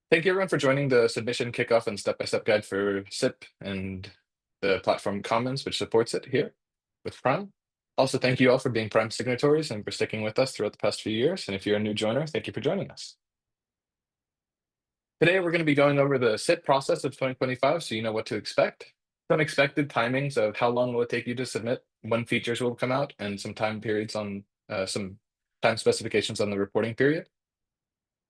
Thank you everyone for joining the submission kickoff and step-by-step guide for SIP and the platform Commons, which supports it here with Prime. Also, thank you all for being Prime signatories and for sticking with us throughout the past few years. And if you're a new joiner, thank you for joining us. Today, we're going to be going over the SIP process of 2025, so you know what to expect. Some expected timings of how long will it take you to submit, when features will come out, and some time periods on some time specifications on the reporting period.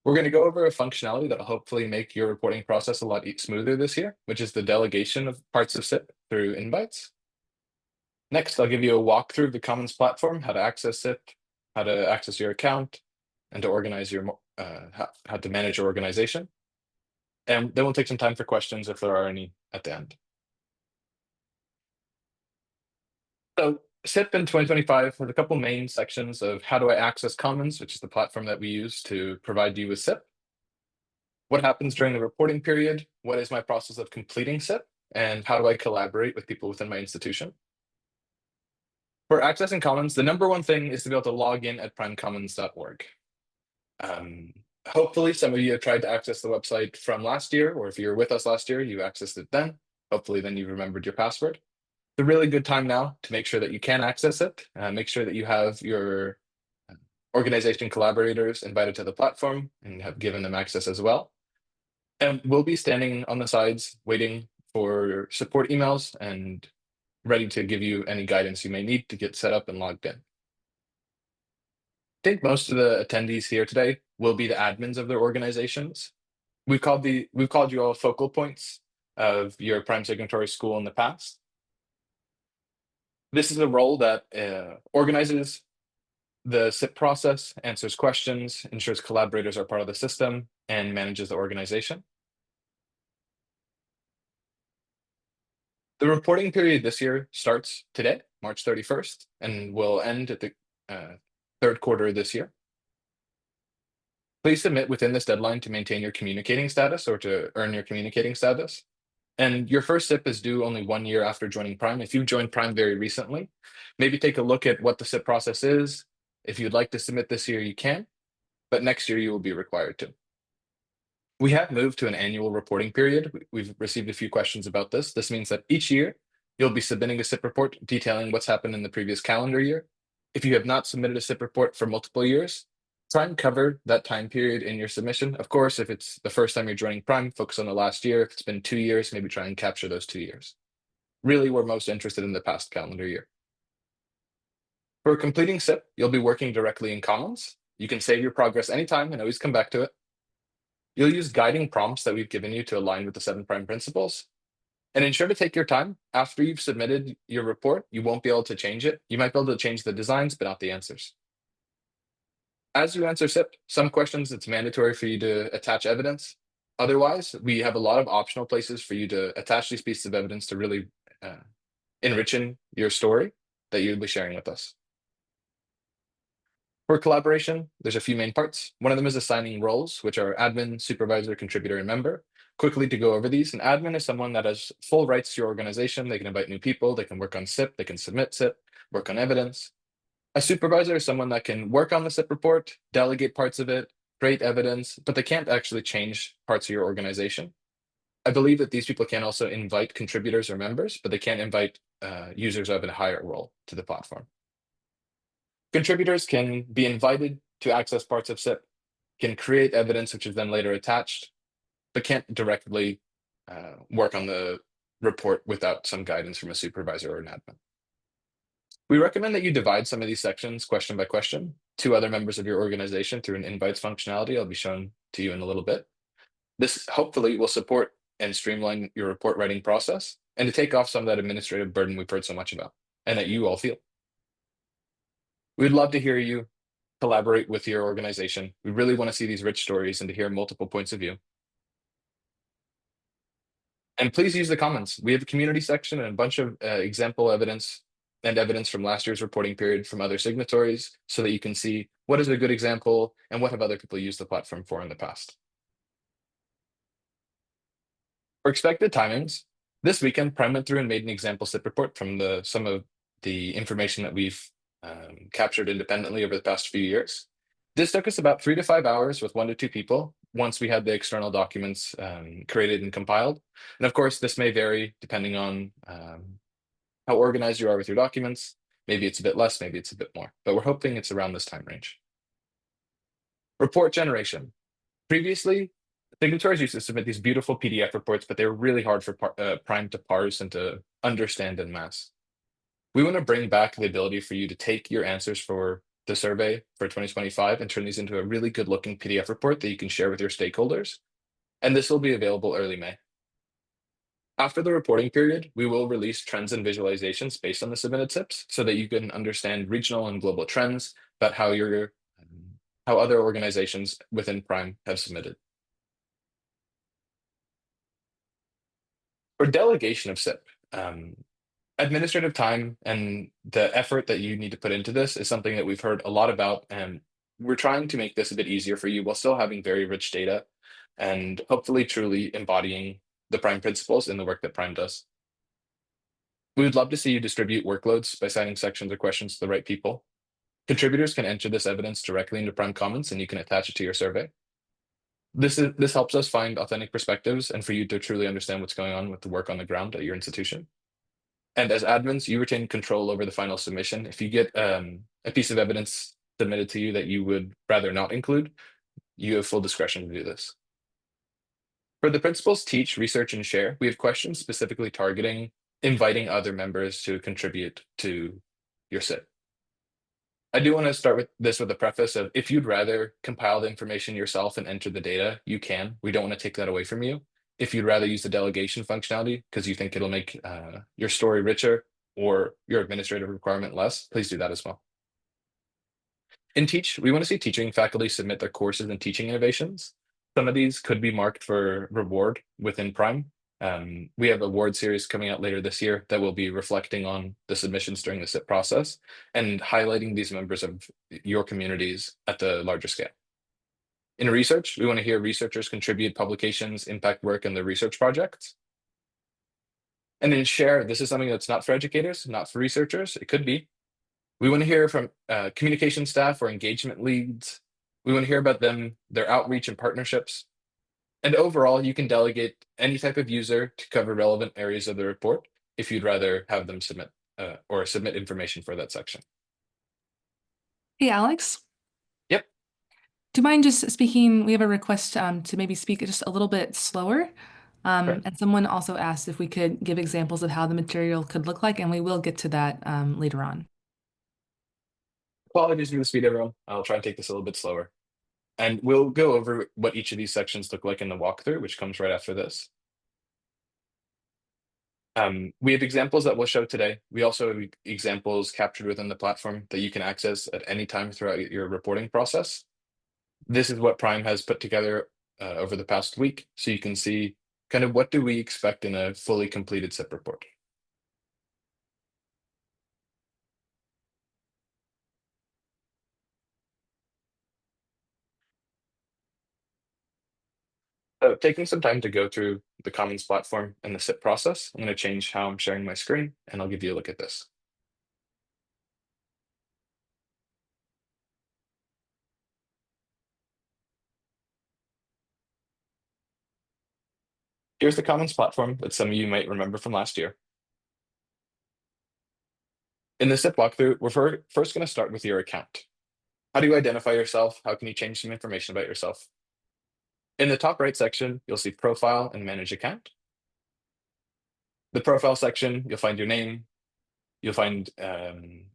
We're going to go over a functionality that will hopefully make your reporting process a lot smoother this year, which is the delegation of parts of SIP through invites. Next, I'll give you a walkthrough of the Commons platform, how to access SIP, how to access your account, and to organize your how to manage your organization. And then we'll take some time for questions if there are any at the end. So SIP in 2025 has a couple main sections of how do I access Commons, which is the platform that we use to provide you with SIP. What happens during the reporting period? What is my process of completing SIP? And how do I collaborate with people within my institution? For accessing Commons, the number one thing is to be able to log in at primecommons.org. Hopefully, some of you have tried to access the website from last year, or if you were with us last year, you accessed it then. Hopefully, then you remembered your password. It's a really good time now to make sure that you can access it. Make sure that you have your organization collaborators invited to the platform and have given them access as well. And we'll be standing on the sides waiting for support emails and ready to give you any guidance you may need to get set up and logged in. I think most of the attendees here today will be the admins of their organizations. We've called you all focal points of your Prime Signatory school in the past. This is a role that organizes the SIP process, answers questions, ensures collaborators are part of the system, and manages the organization. The reporting period this year starts today, March 31st, and will end at the third quarter of this year. Please submit within this deadline to maintain your communicating status or to earn your communicating status. And your first SIP is due only 1 year after joining Prime. If you've joined Prime very recently, maybe take a look at what the SIP process is. If you'd like to submit this year, you can, but next year you will be required to. We have moved to an annual reporting period. We've received a few questions about this. This means that each year you'll be submitting a SIP report detailing what's happened in the previous calendar year. If you have not submitted a SIP report for multiple years, try and cover that time period in your submission. Of course, if it's the first time you're joining Prime, focus on the last year. If it's been 2 years, maybe try and capture those 2 years. Really, we're most interested in the past calendar year. For completing SIP, you'll be working directly in Commons. You can save your progress anytime and always come back to it. You'll use guiding prompts that we've given you to align with the 7 Prime principles. And ensure to take your time. After you've submitted your report, you won't be able to change it. You might be able to change the designs, but not the answers. As you answer SIP, some questions it's mandatory for you to attach evidence. Otherwise, we have a lot of optional places for you to attach these pieces of evidence to really enriching your story that you'll be sharing with us. For collaboration, there's a few main parts. One of them is assigning roles, which are admin, supervisor, contributor, and member. Quickly to go over these, an admin is someone that has full rights to your organization. They can invite new people, they can work on SIP, they can submit SIP, work on evidence. A supervisor is someone that can work on the SIP report, delegate parts of it, create evidence, but they can't actually change parts of your organization. I believe that these people can also invite contributors or members, but they can't invite users of a higher role to the platform. Contributors can be invited to access parts of SIP, can create evidence which is then later attached, but can't directly work on the report without some guidance from a supervisor or an admin. We recommend that you divide some of these sections question by question to other members of your organization through an invites functionality I'll be showing to you in a little bit. This hopefully will support and streamline your report writing process and to take off some of that administrative burden we've heard so much about and that you all feel. We'd love to hear you collaborate with your organization. We really want to see these rich stories and to hear multiple points of view. And please use the comments. We have a community section and a bunch of example evidence and evidence from last year's reporting period from other signatories so that you can see what is a good example and what have other people used the platform for in the past. For expected timings, this weekend, Prime went through and made an example SIP report from some of the information that we've captured independently over the past few years. This took us about 3 to 5 hours with 1 to 2 people. once we had the external documents created and compiled. And of course, this may vary depending on how organized you are with your documents. Maybe it's a bit less, maybe it's a bit more, but we're hoping it's around this time range. Report generation. Previously, signatories used to submit these beautiful PDF reports, but they were really hard for Prime to parse and to understand en masse. We want to bring back the ability for you to take your answers for the survey for 2025 and turn these into a really good looking PDF report that you can share with your stakeholders. And this will be available early May. After the reporting period, we will release trends and visualizations based on the submitted SIPs so that you can understand regional and global trends about how other organizations within Prime have submitted. For delegation of SIP, administrative time and the effort that you need to put into this is something that we've heard a lot about, and we're trying to make this a bit easier for you while still having very rich data and hopefully truly embodying the Prime principles in the work that Prime does. We would love to see you distribute workloads by assigning sections or questions to the right people. Contributors can enter this evidence directly into Prime Commons and you can attach it to your survey. This helps us find authentic perspectives and for you to truly understand what's going on with the work on the ground at your institution. And as admins, you retain control over the final submission. If you get a piece of evidence submitted to you that you would rather not include, you have full discretion to do this. For the principles teach, research, and share, we have questions specifically targeting inviting other members to contribute to your SIP. I do want to start with this with a preface of if you'd rather compile the information yourself and enter the data, you can. We don't want to take that away from you. If you'd rather use the delegation functionality because you think it'll make your story richer or your administrative requirement less, please do that as well. In Teach, we want to see teaching faculty submit their courses and teaching innovations. Some of these could be marked for reward within Prime. We have award series coming out later this year that will be reflecting on the submissions during the SIP process and highlighting these members of your communities at the larger scale. In research, we want to hear researchers contribute publications, impact work, and their research projects. And in share, this is something that's not for educators, not for researchers. It could be. We want to hear from communication staff or engagement leads. We want to hear about them, their outreach and partnerships. And overall, you can delegate any type of user to cover relevant areas of the report if you'd rather have them submit or submit information for that section. Hey, Alex. Yep. Do you mind just speaking? We have a request to maybe speak just a little bit slower. Sure. And someone also asked if we could give examples of how the material could look like, and we will get to that later on. Apologies for the speed, everyone. I'll try and take this a little bit slower. And we'll go over what each of these sections look like in the walkthrough, which comes right after this. We have examples that we'll show today. We also have examples captured within the platform that you can access at any time throughout your reporting process. This is what Prime has put together over the past week, so you can see kind of what do we expect in a fully completed SIP report. So taking some time to go through the Commons platform and the SIP process, I'm going to change how I'm sharing my screen, and I'll give you a look at this. Here's the Commons platform that some of you might remember from last year. In the SIP walkthrough, we're first going to start with your account. How do you identify yourself? How can you change some information about yourself? In the top right section, you'll see Profile and Manage Account. The Profile section, you'll find your name. You'll find an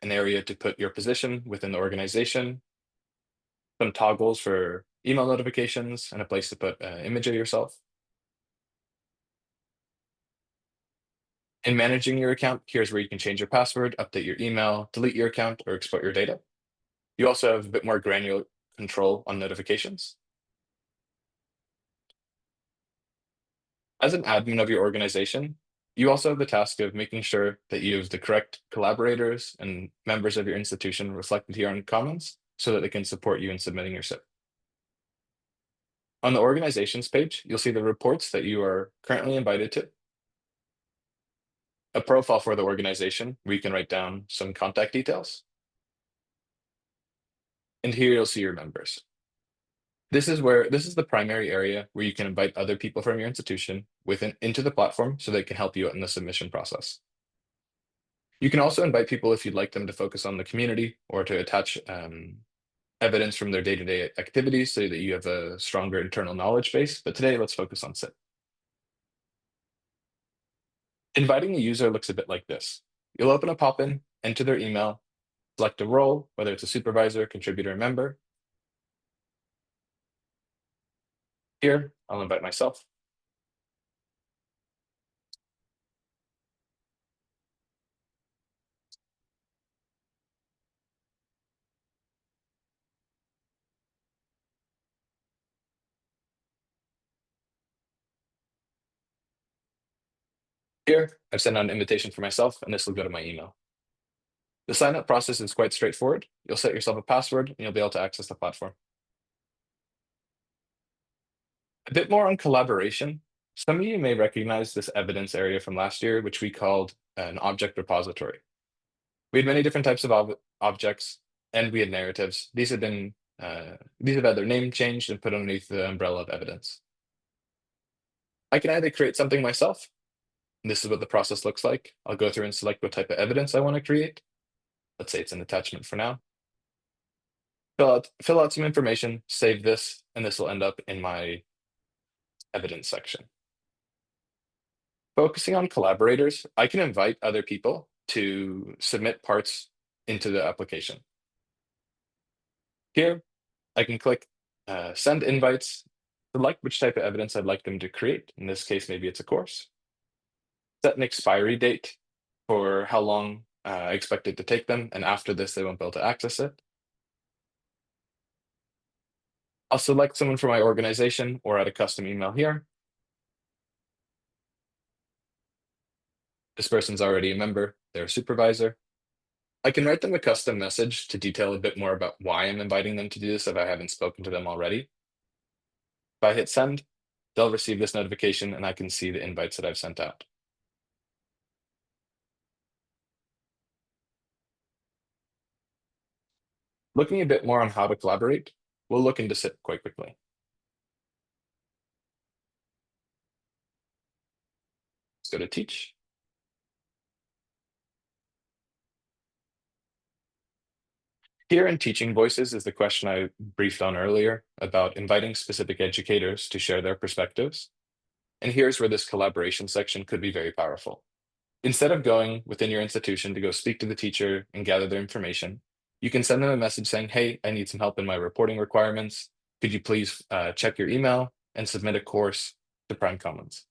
area to put your position within the organization, some toggles for email notifications, and a place to put an image of yourself. In managing your account, here's where you can change your password, update your email, delete your account, or export your data. You also have a bit more granular control on notifications. As an admin of your organization, you also have the task of making sure that you have the correct collaborators and members of your institution reflected here on Commons so that they can support you in submitting your SIP. On the organizations page, you'll see the reports that you are currently invited to, a profile for the organization where you can write down some contact details. And here you'll see your members. This is the primary area where you can invite other people from your institution into the platform so they can help you out in the submission process. You can also invite people if you'd like them to focus on the community or to attach evidence from their day-to-day activities so that you have a stronger internal knowledge base. But today, let's focus on SIP. Inviting a user looks a bit like this. You'll open a pop-in, enter their email, select a role, whether it's a supervisor, contributor, or member. Here, I'll invite myself. Here, I've sent out an invitation for myself, and this will go to my email. The sign-up process is quite straightforward. You'll set yourself a password, and you'll be able to access the platform. A bit more on collaboration. Some of you may recognize this evidence area from last year, which we called an object repository. We had many different types of objects, and we had narratives. These have had their name changed and put underneath the umbrella of evidence. I can either create something myself. And this is what the process looks like. I'll go through and select what type of evidence I want to create. Let's say it's an attachment for now. Fill out some information, save this, and this will end up in my evidence section. Focusing on collaborators, I can invite other people to submit parts into the application. Here, I can click send invites, select which type of evidence I'd like them to create. In this case, maybe it's a course. Set an expiry date for how long I expect it to take them, and after this, they won't be able to access it. I'll select someone from my organization or add a custom email here. This person's already a member, they're a supervisor. I can write them a custom message to detail a bit more about why I'm inviting them to do this if I haven't spoken to them already. If I hit send, they'll receive this notification and I can see the invites that I've sent out. Looking a bit more on how to collaborate, we'll look into SIP quite quickly. Let's go to teach. Here in Teaching Voices is the question I briefed on earlier about inviting specific educators to share their perspectives. And here's where this collaboration section could be very powerful. Instead of going within your institution to go speak to the teacher and gather their information, you can send them a message saying, hey, I need some help in my reporting requirements. Could you please check your email and submit a course to PRME Commons?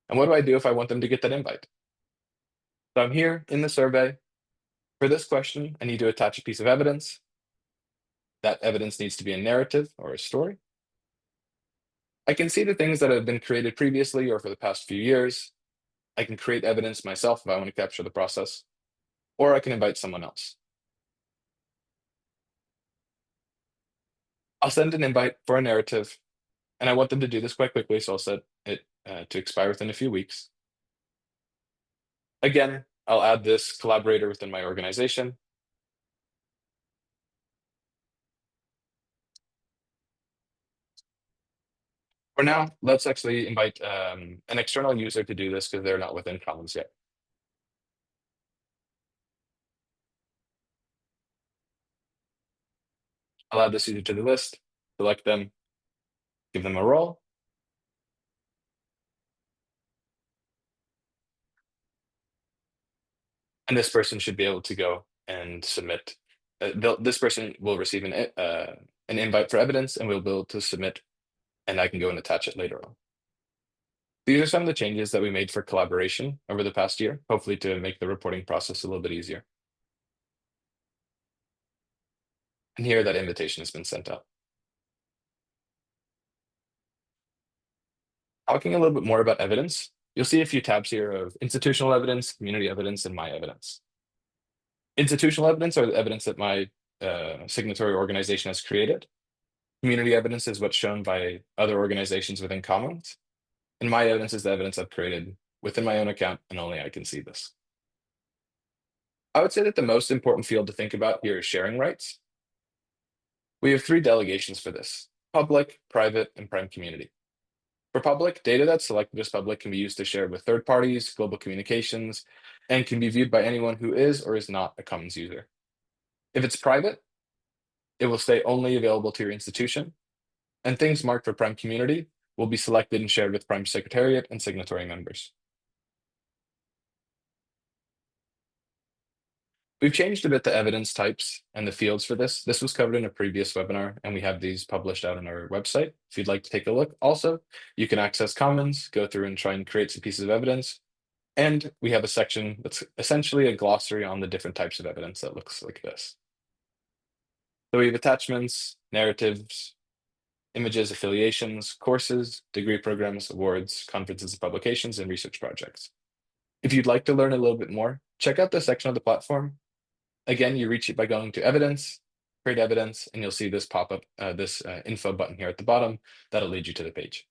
And what do I do if I want them to get that invite? So I'm here in the survey. For this question, I need to attach a piece of evidence. That evidence needs to be a narrative or a story. I can see the things that have been created previously or for the past few years. I can create evidence myself if I want to capture the process, or I can invite someone else. I'll send an invite for a narrative, and I want them to do this quite quickly, so I'll set it to expire within a few weeks. Again, I'll add this collaborator within my organization. For now, let's actually invite an external user to do this because they're not within Commons yet. I'll add this user to the list, select them, give them a role. And this person should be able to go and submit. This person will receive an invite for evidence and we'll be able to submit, and I can go and attach it later on. These are some of the changes that we made for collaboration over the past year, hopefully to make the reporting process a little bit easier. And here that invitation has been sent out. Talking a little bit more about evidence, you'll see a few tabs here of institutional evidence, community evidence, and my evidence. Institutional evidence are the evidence that my signatory organization has created. Community evidence is what's shown by other organizations within Commons. And my evidence is the evidence I've created within my own account, and only I can see this. I would say that the most important field to think about here is sharing rights. We have three delegations for this: public, private, and prime community. For public, data that's selected as public can be used to share with third parties, global communications, and can be viewed by anyone who is or is not a Commons user. If it's private, it will stay only available to your institution, and things marked for prime community will be selected and shared with PRME Secretariat and signatory members. We've changed a bit the evidence types and the fields for this. This was covered in a previous webinar, and we have these published out on our website if you'd like to take a look. Also, you can access Commons, go through and try and create some pieces of evidence. And we have a section that's essentially a glossary on the different types of evidence that looks like this. So we have attachments, narratives, images, affiliations, courses, degree programs, awards, conferences and publications, and research projects. If you'd like to learn a little bit more, check out this section of the platform. Again, you reach it by going to evidence, create evidence, and you'll see this pop up, this info button here at the bottom. That'll lead you to the page.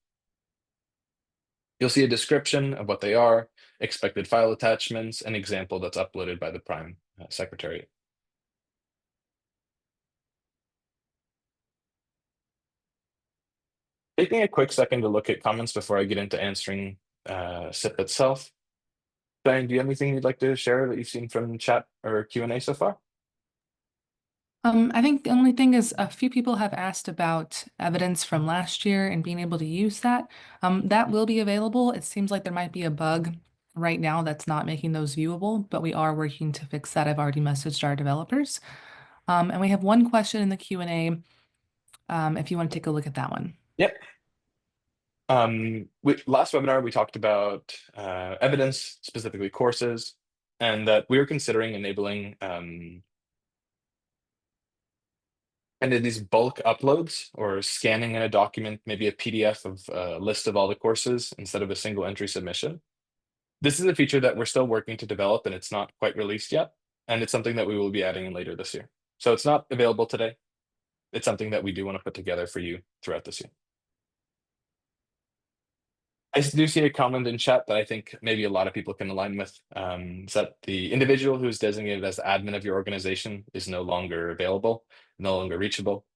You'll see a description of what they are, expected file attachments, an example that's uploaded by the PRME Secretariat. Taking a quick second to look at comments before I get into answering SIP itself. Diane, do you have anything you'd like to share that you've seen from chat or Q&A so far? I think the only thing is a few people have asked about evidence from last year and being able to use that. That will be available. It seems like there might be a bug right now that's not making those viewable, but we are working to fix that. I've already messaged our developers. And we have one question in the Q&A, if you want to take a look at that one. Yep. Last webinar, we talked about evidence, specifically courses, and that we were considering enabling kind of these bulk uploads or scanning in a document, maybe a PDF of a list of all the courses instead of a single entry submission. This is a feature that we're still working to develop, and it's not quite released yet. And it's something that we will be adding in later this year. So it's not available today. It's something that we do want to put together for you throughout this year. I do see a comment in chat that I think maybe a lot of people can align with, is that the individual who is designated as the admin of your organization is no longer available, no longer reachable.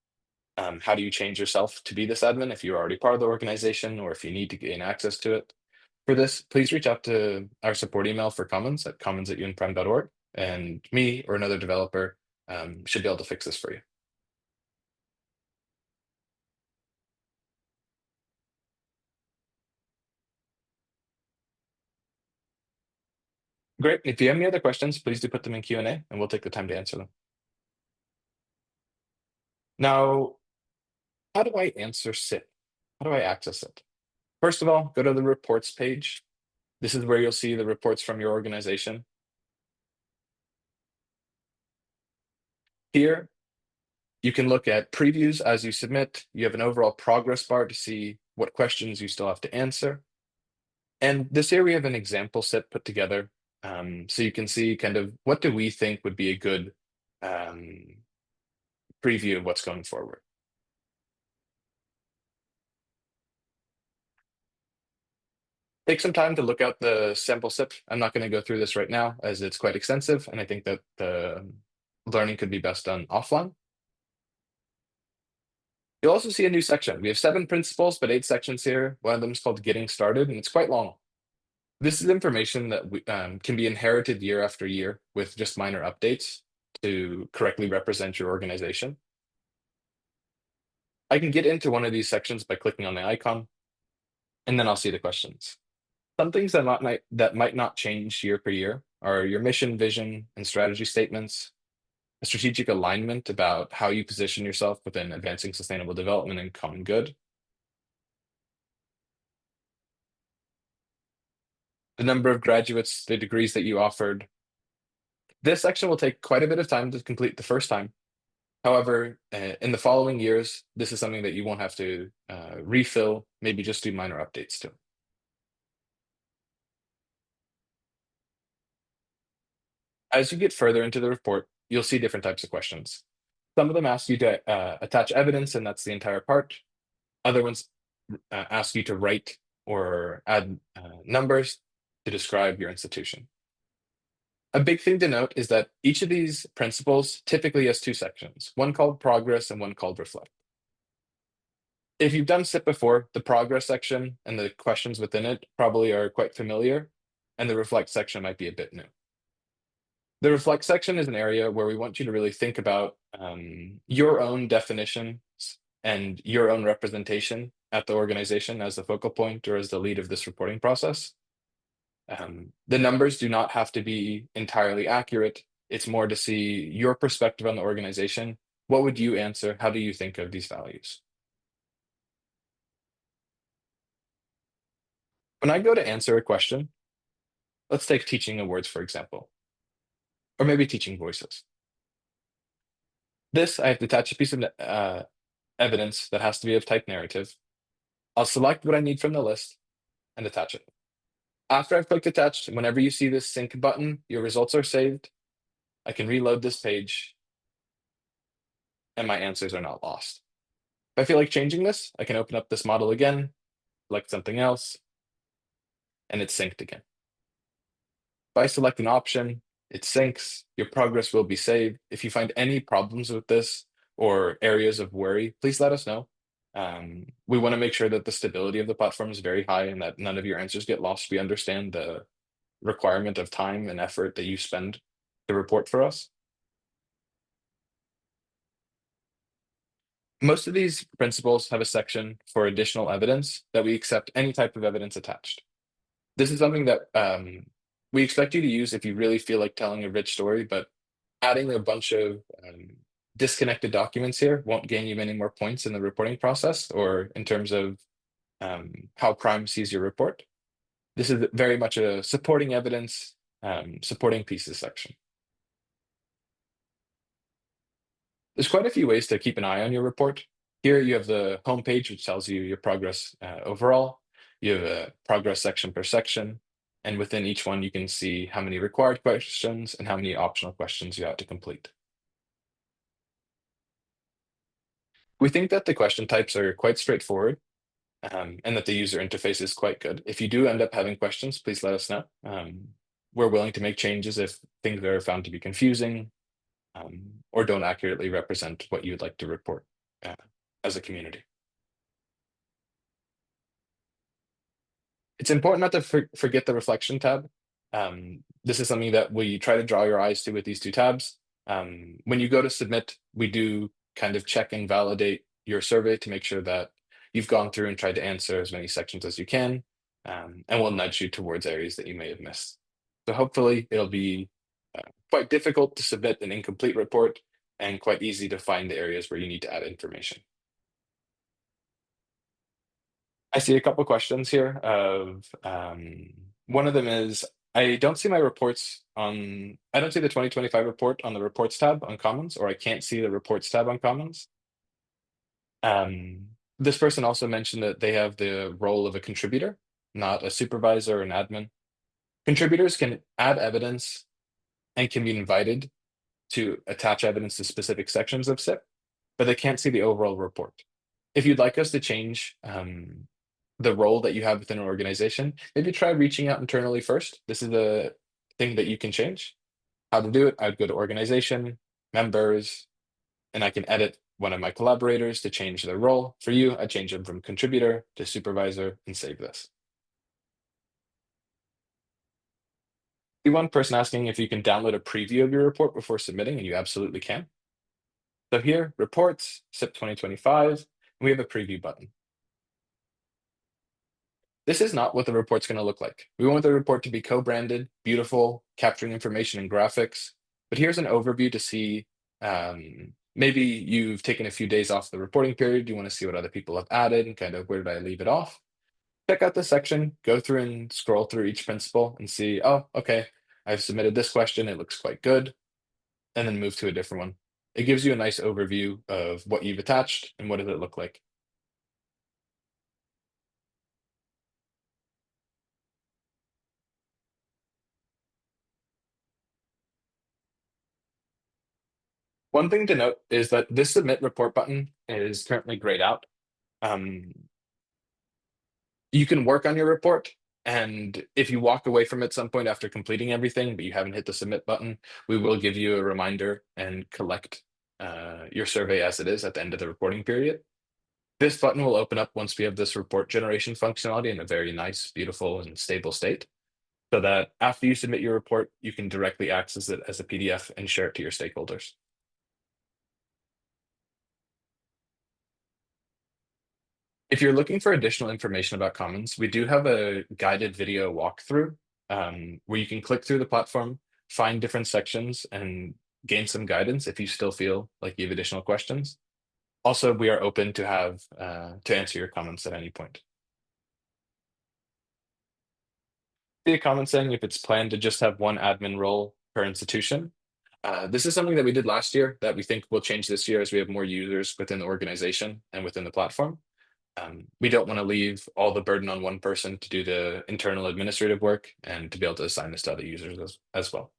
How do you change yourself to be this admin if you're already part of the organization or if you need to gain access to it? For this, please reach out to our support email for Commons at commons@unprime.org, and me or another developer should be able to fix this for you. Great. If you have any other questions, please do put them in Q&A, and we'll take the time to answer them. Now, how do I answer SIP? How do I access it? First of all, go to the reports page. This is where you'll see the reports from your organization. Here, you can look at previews as you submit. You have an overall progress bar to see what questions you still have to answer. And this here we have an example SIP put together. So you can see kind of what do we think would be a good preview of what's going forward. Take some time to look out the sample SIP. I'm not going to go through this right now as it's quite extensive, and I think that the learning could be best done offline. You'll also see a new section. We have 7 principles, but 8 sections here. One of them is called Getting Started, and it's quite long. This is information that can be inherited year after year with just minor updates to correctly represent your organization. I can get into one of these sections by clicking on the icon, and then I'll see the questions. Some things that might not change year per year are your mission, vision, and strategy statements, a strategic alignment about how you position yourself within advancing sustainable development and common good, the number of graduates, the degrees that you offered. This section will take quite a bit of time to complete the first time. However, in the following years, this is something that you won't have to refill, maybe just do minor updates to. As you get further into the report, you'll see different types of questions. Some of them ask you to attach evidence, and that's the entire part. Other ones ask you to write or add numbers to describe your institution. A big thing to note is that each of these principles typically has two sections, one called progress and one called reflect. If you've done SIP before, the progress section and the questions within it probably are quite familiar, and the reflect section might be a bit new. The reflect section is an area where we want you to really think about your own definitions and your own representation at the organization as the focal point or as the lead of this reporting process. The numbers do not have to be entirely accurate. It's more to see your perspective on the organization. What would you answer? How do you think of these values? When I go to answer a question, let's take teaching awards, for example, or maybe teaching voices. This, I have to attach a piece of evidence that has to be of type narrative. I'll select what I need from the list and attach it. After I've clicked attach, whenever you see this sync button, your results are saved. I can reload this page and my answers are not lost. If I feel like changing this, I can open up this model again, select something else, and it's synced again. If I select an option, it syncs, your progress will be saved. If you find any problems with this or areas of worry, please let us know. We want to make sure that the stability of the platform is very high and that none of your answers get lost. We understand the requirement of time and effort that you spend to report for us. Most of these principles have a section for additional evidence that we accept any type of evidence attached. This is something that we expect you to use if you really feel like telling a rich story, but adding a bunch of disconnected documents here won't gain you many more points in the reporting process or in terms of how Prime sees your report. This is very much a supporting evidence, supporting pieces section. There's quite a few ways to keep an eye on your report. Here you have the home page, which tells you your progress overall. You have a progress section per section. And within each one, you can see how many required questions and how many optional questions you have to complete. We think that the question types are quite straightforward and that the user interface is quite good. If you do end up having questions, please let us know. We're willing to make changes if things are found to be confusing or don't accurately represent what you'd like to report as a community. It's important not to forget the reflection tab. This is something that we try to draw your eyes to with these two tabs. When you go to submit, we do kind of check and validate your survey to make sure that you've gone through and tried to answer as many sections as you can, and we'll nudge you towards areas that you may have missed. So hopefully it'll be quite difficult to submit an incomplete report and quite easy to find the areas where you need to add information. I see a couple questions here of one of them is I don't see my reports on I don't see the 2025 report on the reports tab on Commons, or I can't see the reports tab on Commons. This person also mentioned that they have the role of a contributor, not a supervisor or an admin. Contributors can add evidence and can be invited to attach evidence to specific sections of SIP, but they can't see the overall report. If you'd like us to change the role that you have within an organization, maybe try reaching out internally first. This is a thing that you can change. How to do it, I'd go to organization, members, and I can edit one of my collaborators to change their role. For you, I change them from contributor to supervisor and save this. The one person asking if you can download a preview of your report before submitting, and you absolutely can. So here, reports, SIP 2025, and we have a preview button. This is not what the report's going to look like. We want the report to be co-branded, beautiful, capturing information and graphics. But here's an overview to see, maybe you've taken a few days off the reporting period. You want to see what other people have added and kind of where did I leave it off. Check out this section, go through and scroll through each principle and see, oh, okay, I've submitted this question. It looks quite good. And then move to a different one. It gives you a nice overview of what you've attached and what does it look like. One thing to note is that this submit report button is currently grayed out. You can work on your report And if you walk away from it at some point after completing everything, but you haven't hit the submit button, we will give you a reminder and collect your survey as it is at the end of the reporting period. This button will open up once we have this report generation functionality in a very nice, beautiful, and stable state, so that after you submit your report, you can directly access it as a PDF and share it to your stakeholders. If you're looking for additional information about Commons, we do have a guided video walkthrough where you can click through the platform, find different sections, and gain some guidance if you still feel like you have additional questions. Also, we are open to have to answer your comments at any point. See a comment saying if it's planned to just have one admin role per institution. This is something that we did last year that we think will change this year as we have more users within the organization and within the platform. We don't want to leave all the burden on one person to do the internal administrative work and to be able to assign this to other users as well.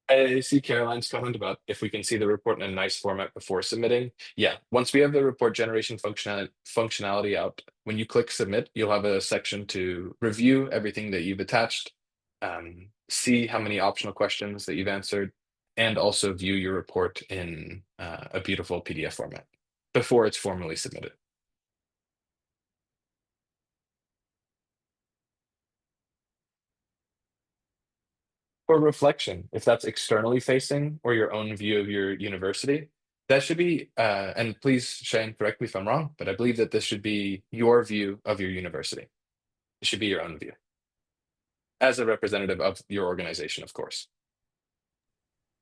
I see Caroline's comment about if we can see the report in a nice format before submitting. Yeah, once we have the report generation functionality out, when you click submit, you'll have a section to review everything that you've attached, see how many optional questions that you've answered, and also view your report in a beautiful PDF format before it's formally submitted. For reflection, if that's externally facing or your own view of your university, that should be, and please, Shane, correct me if I'm wrong, but I believe that this should be your view of your university. It should be your own view as a representative of your organization, of course.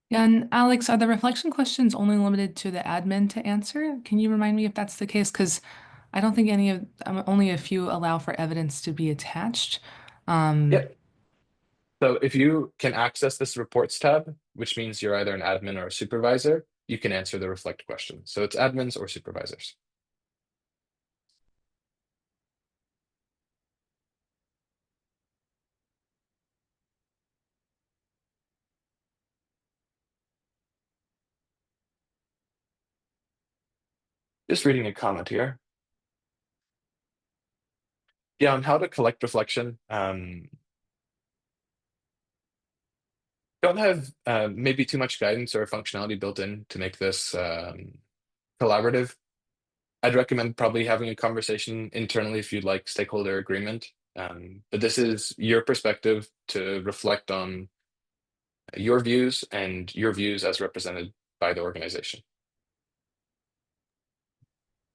Yeah, and Alex, are the reflection questions only limited to the admin to answer? Can you remind me if that's the case? Because I don't think only a few allow for evidence to be attached. Um, Yep. So if you can access this reports tab, which means you're either an admin or a supervisor, you can answer the reflect question. So it's admins or supervisors. Just reading a comment here. Yeah, on how to collect reflection. Don't have maybe too much guidance or functionality built in to make this collaborative. I'd recommend probably having a conversation internally if you'd like stakeholder agreement. But this is your perspective to reflect on your views and your views as represented by the organization.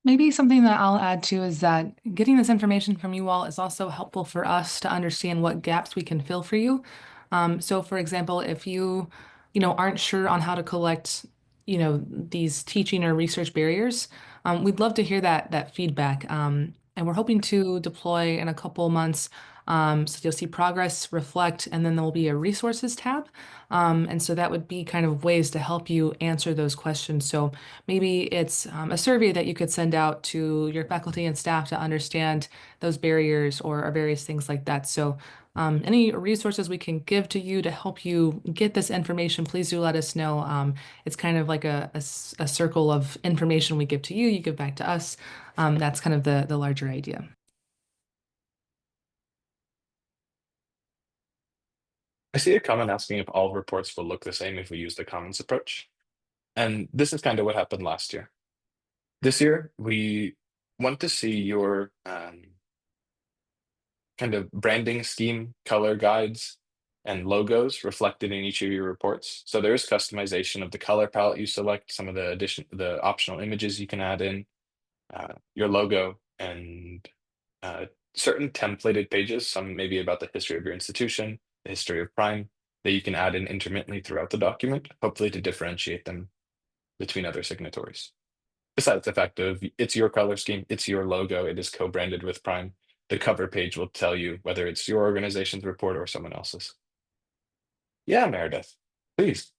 Maybe something that I'll add too is that getting this information from you all is also helpful for us to understand what gaps we can fill for you. So for example, if you aren't sure on how to collect, these teaching or research barriers, we'd love to hear that feedback. And we're hoping to deploy in a couple months. So you'll see progress, reflect, and then there'll be a resources tab. And so that would be kind of ways to help you answer those questions. So maybe it's a survey that you could send out to your faculty and staff to understand those barriers or various things like that. So any resources we can give to you to help you get this information, please do let us know. It's kind of like a circle of information we give to you, you give back to us. That's kind of the larger idea. I see a comment asking if all reports will look the same if we use the Commons approach. And this is kind of what happened last year. This year, we want to see your kind of branding scheme, color guides, and logos reflected in each of your reports. So there is customization of the color palette you select, some of the optional images you can add in, your logo, and uh, certain templated pages, some maybe about the history of your institution, the history of Prime, that you can add in intermittently throughout the document, hopefully to differentiate them between other signatories. Besides the fact of it's your color scheme, it's your logo, it is co-branded with Prime. The cover page will tell you whether it's your organization's report or someone else's. Yeah, Meredith, please.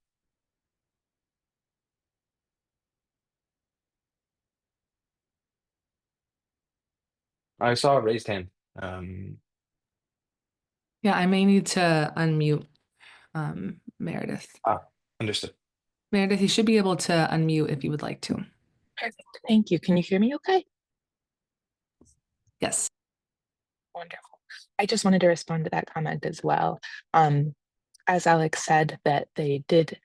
I saw a raised hand. Yeah, I may need to unmute Meredith. Ah, understood. Meredith, you should be able to unmute if you would like to. Perfect. Thank you. Can you hear me okay? Yes. Wonderful. I just wanted to respond to that comment as well. Um, as Alex said, that they did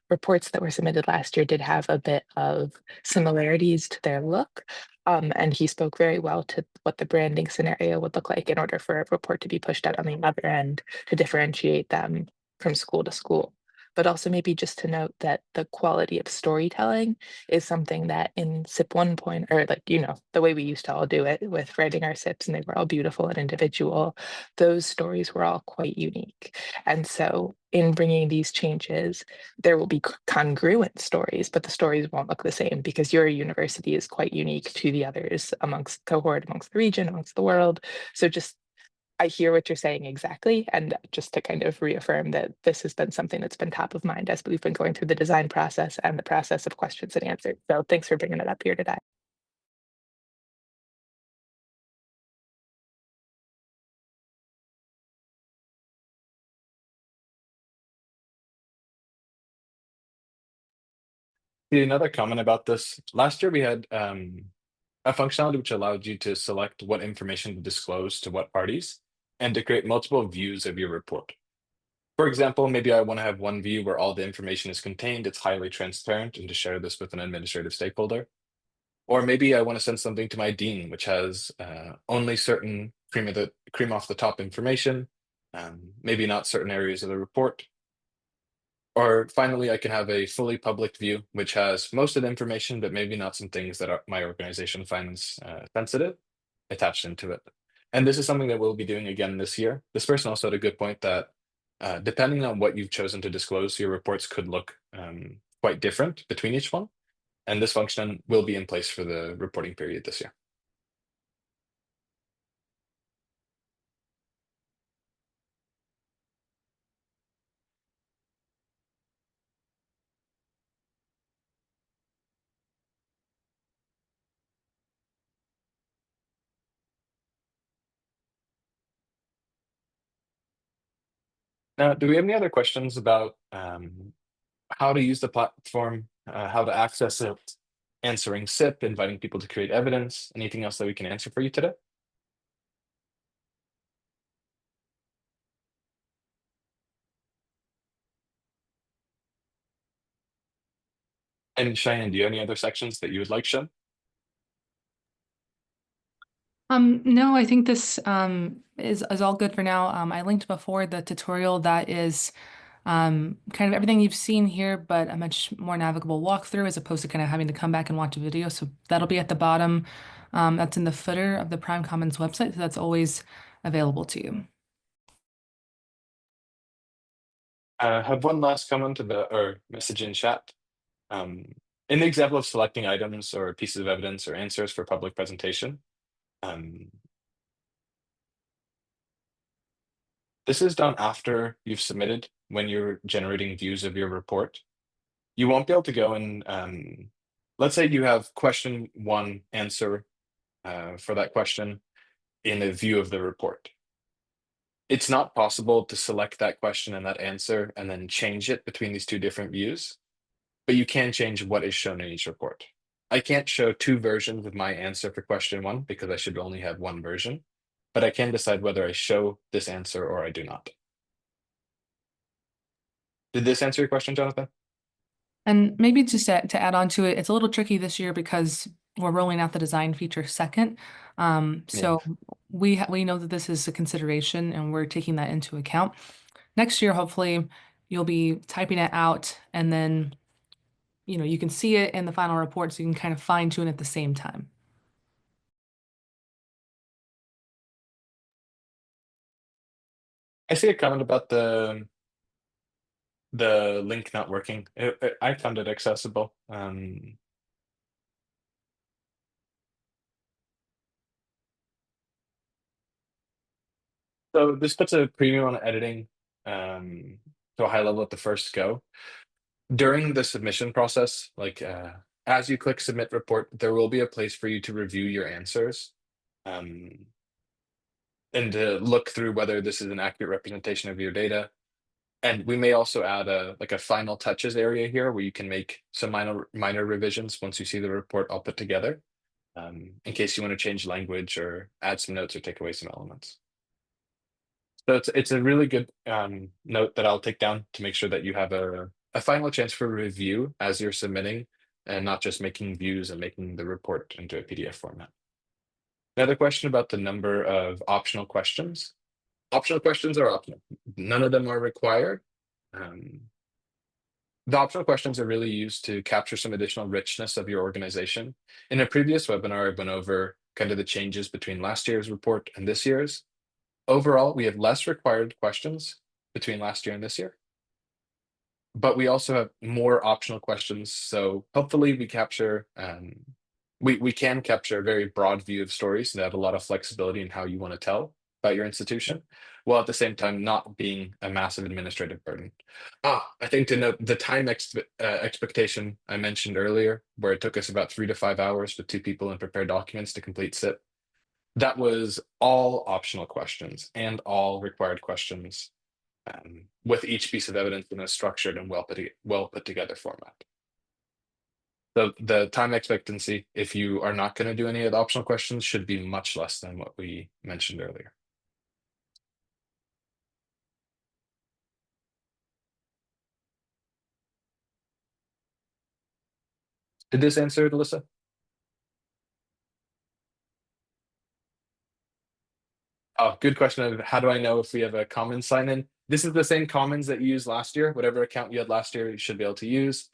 reports that were submitted last year did have a bit of similarities to their look. And he spoke very well to what the branding scenario would look like in order for a report to be pushed out on the other end to differentiate them from school to school. But also maybe just to note that the quality of storytelling is something that in SIP 1 or like, the way we used to all do it with writing our SIPs and they were all beautiful and individual, those stories were all quite unique. And so in bringing these changes, there will be congruent stories, but the stories won't look the same because your university is quite unique to the others amongst cohort, amongst the region, amongst the world. So just I hear what you're saying exactly. And just to kind of reaffirm that this has been something that's been top of mind as we've been going through the design process and the process of questions and answers. So thanks for bringing it up here today. See, another comment about this. Last year we had a functionality which allowed you to select what information to disclose to what parties and to create multiple views of your report. For example, maybe I want to have one view where all the information is contained, it's highly transparent, and to share this with an administrative stakeholder. Or maybe I want to send something to my dean, which has only certain cream off the top information, maybe not certain areas of the report. Or finally, I can have a fully public view, which has most of the information, but maybe not some things that my organization finds sensitive attached into it. And this is something that we'll be doing again this year. This person also had a good point that depending on what you've chosen to disclose, your reports could look quite different between each one. And this function will be in place for the reporting period this year. Now, do we have any other questions about how to use the platform, how to access it, answering SIP, inviting people to create evidence, anything else that we can answer for you today? And Cheyenne, do you have any other sections that you would like shown? No, I think this is all good for now. I linked before the tutorial that is kind of everything you've seen here, but a much more navigable walkthrough as opposed to kind of having to come back and watch a video. So that'll be at the bottom. That's in the footer of the PRME Commons website, so that's always available to you. Have one last comment about or message in chat. Um, in the example of selecting items or pieces of evidence or answers for public presentation, this is done after you've submitted when you're generating views of your report. You won't be able to go and let's say you have question one answer for that question in a view of the report. It's not possible to select that question and that answer and then change it between these two different views, but you can change what is shown in each report. I can't show two versions of my answer for question one because I should only have one version, but I can decide whether I show this answer or I do not. Did this answer your question, Jonathan? And maybe just to add on to it, it's a little tricky this year because we're rolling out the design feature second. Yeah. So we know that this is a consideration and we're taking that into account. Next year, hopefully, you'll be typing it out and then, you can see it in the final report so you can kind of fine tune at the same time. I see a comment about the link not working. I found it accessible. So this puts a premium on editing to a high level at the first go. During the submission process, like as you click submit report, there will be a place for you to review your answers and to look through whether this is an accurate representation of your data. And we may also add a final touches area here where you can make some minor revisions once you see the report all put together, in case you want to change language or add some notes or take away some elements. So it's a really good note that I'll take down to make sure that you have a final chance for review as you're submitting, and not just making views and making the report into a PDF format. Another question about the number of optional questions. Optional questions are optional. None of them are required. The optional questions are really used to capture some additional richness of your organization. In a previous webinar, I went over kind of the changes between last year's report and this year's. Overall, we have less required questions between last year and this year, but we also have more optional questions. So hopefully we capture, we can capture a very broad view of stories and have a lot of flexibility in how you want to tell about your institution, while at the same time not being a massive administrative burden. I think to note the time expectation I mentioned earlier, where it took us about 3 to 5 hours with 2 people and prepare documents to complete SIP. That was all optional questions and all required questions, with each piece of evidence in a structured and well put together format. So the time expectancy, if you are not going to do any of the optional questions, should be much less than what we mentioned earlier. Did this answer it, Alyssa? Oh, good question of how do I know if we have a Commons sign-in? This is the same Commons that you used last year. Whatever account you had last year, you should be able to use.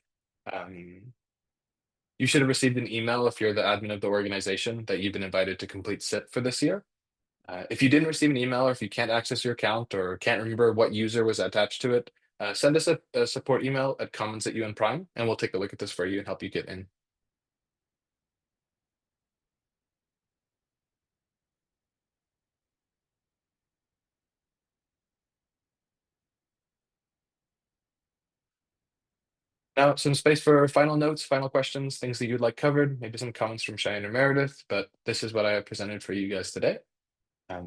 You should have received an email if you're the admin of the organization that you've been invited to complete SIP for this year. If you didn't receive an email, or if you can't access your account or can't remember what user was attached to it, send us a support email at commons@UN-Prime, and we'll take a look at this for you and help you get in. Now, some space for final notes, final questions, things that you'd like covered, maybe some comments from Cheyenne or Meredith, but this is what I have presented for you guys today.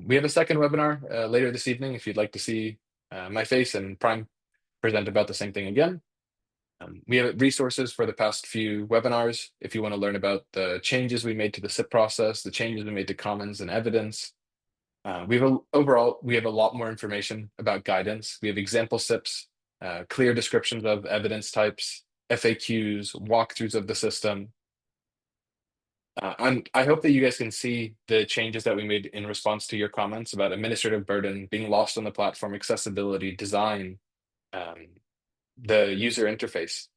We have a second webinar later this evening if you'd like to see my face and Prime present about the same thing again. We have resources for the past few webinars if you want to learn about the changes we made to the SIP process, the changes we made to Commons and evidence. Overall, we have a lot more information about guidance. We have example SIPs, clear descriptions of evidence types, FAQs, walkthroughs of the system. And I hope that you guys can see the changes that we made in response to your comments about administrative burden, being lost on the platform, accessibility, design, the user interface.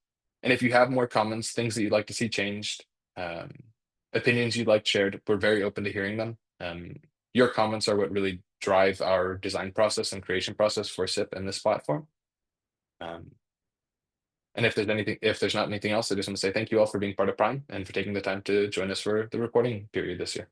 And if you have more comments, things that you'd like to see changed, opinions you'd like shared, we're very open to hearing them. Your comments are what really drive our design process and creation process for SIP and this platform. And if there's not anything else, I just want to say thank you all for being part of Prime and for taking the time to join us for the reporting period this year.